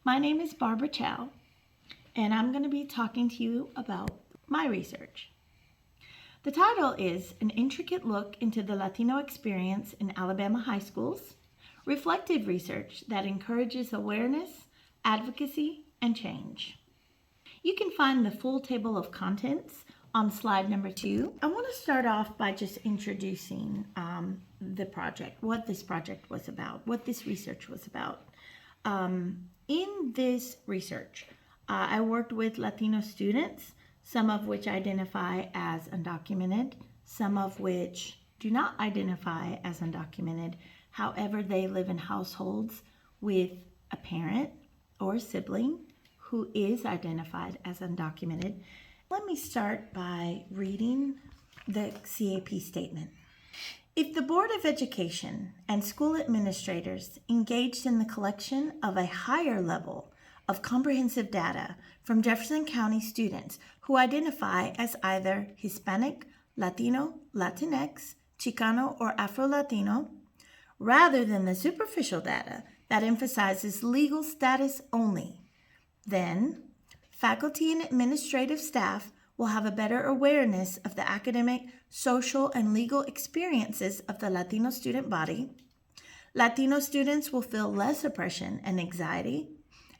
My name is Barbara Chow, and I'm going to be talking to you about my research. The title is An Intricate Look into the Latino Experience in Alabama High Schools, reflective research that encourages awareness, advocacy, and change. You can find the full table of contents on slide number 2. I want to start off by just introducing the project, what this project was about, what this research was about. In this research, I worked with Latino students, some of which identify as undocumented, some of which do not identify as undocumented. However, they live in households with a parent or a sibling who is identified as undocumented. Let me start by reading the CAP statement. If the Board of Education and school administrators engaged in the collection of a higher level of comprehensive data from Jefferson County students who identify as either Hispanic, Latino, Latinx, Chicano, or Afro-Latino, rather than the superficial data that emphasizes legal status only, then faculty and administrative staff will have a better awareness of the academic, social, and legal experiences of the Latino student body. Latino students will feel less oppression and anxiety,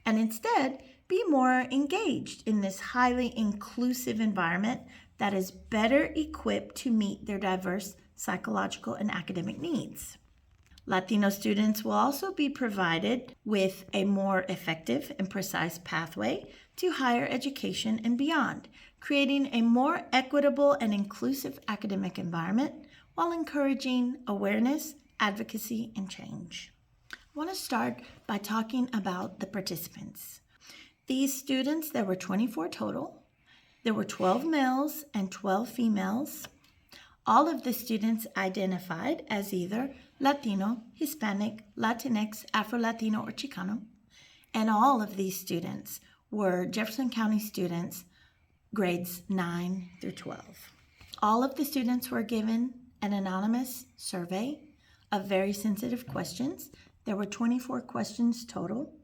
and instead be more engaged in this highly inclusive environment that is better equipped to meet their diverse psychological and academic needs. Latino students will also be provided with a more effective and precise pathway to higher education and beyond, creating a more equitable and inclusive academic environment while encouraging awareness, advocacy, and change. I want to start by talking about the participants. These students, there were 24 total. There were 12 males and 12 females. All of the students identified as either Latino, Hispanic, Latinx, Afro-Latino, or Chicano. And all of these students were Jefferson County students, grades 9 through 12. All of the students were given an anonymous survey of very sensitive questions. There were 24 questions total,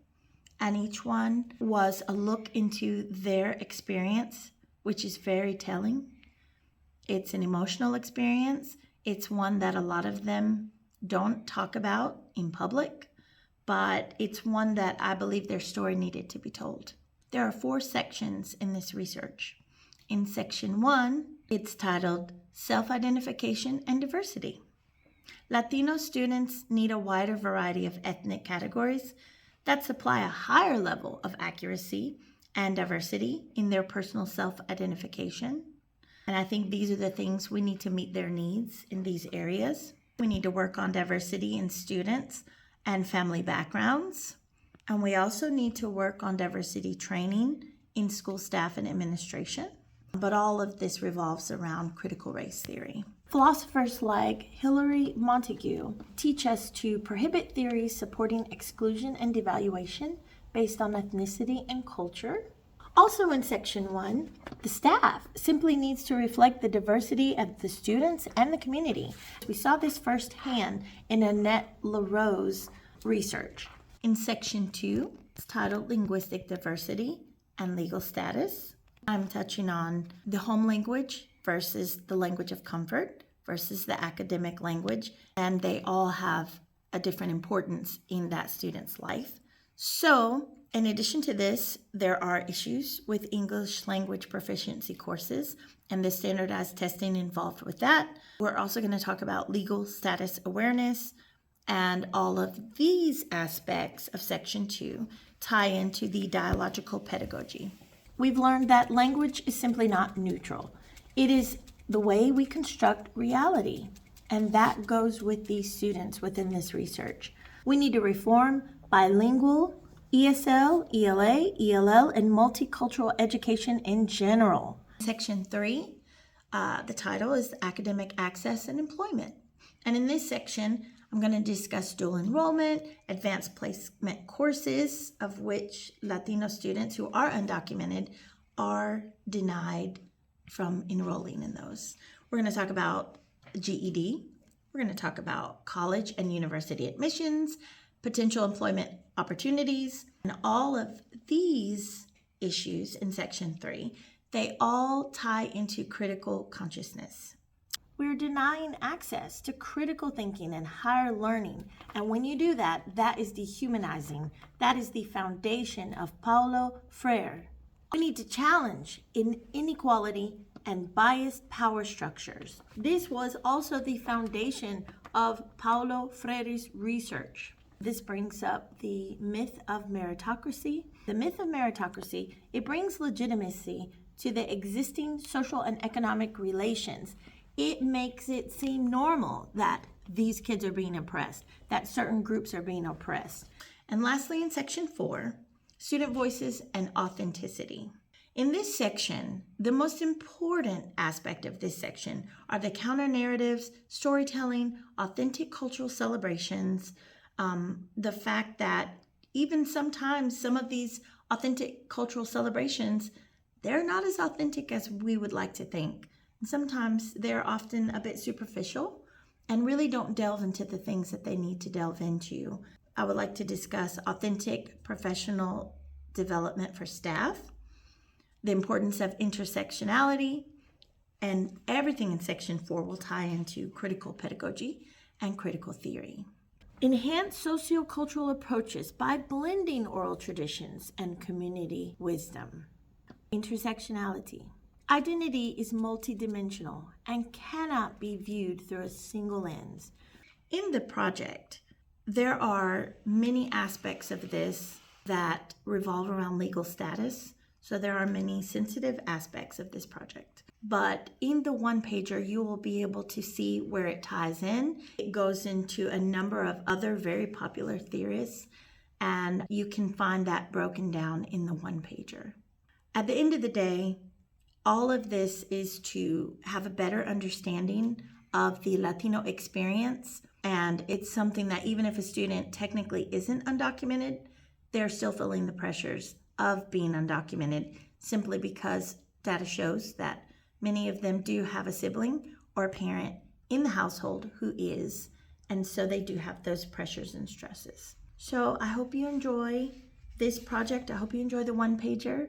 and each one was a look into their experience, which is very telling. It's an emotional experience. It's one that a lot of them don't talk about in public, but it's one that I believe their story needed to be told. There are 4 sections in this research. In section 1, it's titled Self-Identification and Diversity. Latino students need a wider variety of ethnic categories that supply a higher level of accuracy and diversity in their personal self-identification. And I think these are the things we need to meet their needs in these areas. We need to work on diversity in students and family backgrounds. And we also need to work on diversity training in school staff and administration. But all of this revolves around critical race theory. Philosophers like Hilary Montague teach us to prohibit theories supporting exclusion and devaluation based on ethnicity and culture. Also in section 1, the staff simply needs to reflect the diversity of the students and the community. We saw this firsthand in Annette LaRose research. In section 2, it's titled Linguistic Diversity and Legal Status. I'm touching on the home language versus the language of comfort versus the academic language, and they all have a different importance in that student's life. So, in addition to this, there are issues with English language proficiency courses and the standardized testing involved with that. We're also going to talk about legal status awareness, and all of these aspects of section 2 tie into the dialogical pedagogy. We've learned that language is simply not neutral. It is the way we construct reality, and that goes with these students within this research. We need to reform bilingual ESL, ELA, ELL, and multicultural education in general. Section 3, the title is Academic Access and Employment. And in this section, I'm going to discuss dual enrollment, advanced placement courses, of which Latino students who are undocumented are denied from enrolling in those. We're going to talk about GED. We're going to talk about college and university admissions, potential employment opportunities. And all of these issues in section 3, they all tie into critical consciousness. We're denying access to critical thinking and higher learning. And when you do that, that is dehumanizing. That is the foundation of Paulo Freire. We need to challenge inequality and biased power structures. This was also the foundation of Paulo Freire's research. This brings up the myth of meritocracy. The myth of meritocracy, it brings legitimacy to the existing social and economic relations. It makes it seem normal that these kids are being oppressed, that certain groups are being oppressed. And lastly, in section 4, student voices and authenticity. In this section, the most important aspect of this section are the counter-narratives, storytelling, authentic cultural celebrations, the fact that even sometimes some of these authentic cultural celebrations, they're not as authentic as we would like to think. Sometimes they're often a bit superficial and really don't delve into the things that they need to delve into. I would like to discuss authentic professional development for staff, the importance of intersectionality, and everything in section 4 will tie into critical pedagogy and critical theory. Enhance sociocultural approaches by blending oral traditions and community wisdom. Intersectionality. Identity is multidimensional and cannot be viewed through a single lens. In the project, there are many aspects of this that revolve around legal status. So there are many sensitive aspects of this project. But in the one-pager, you will be able to see where it ties in. It goes into a number of other very popular theorists, and you can find that broken down in the one-pager. At the end of the day, all of this is to have a better understanding of the Latino experience, and it's something that even if a student technically isn't undocumented, they're still feeling the pressures of being undocumented simply because data shows that many of them do have a sibling or a parent in the household who is, and so they do have those pressures and stresses. So I hope you enjoy this project. I hope you enjoy the one-pager.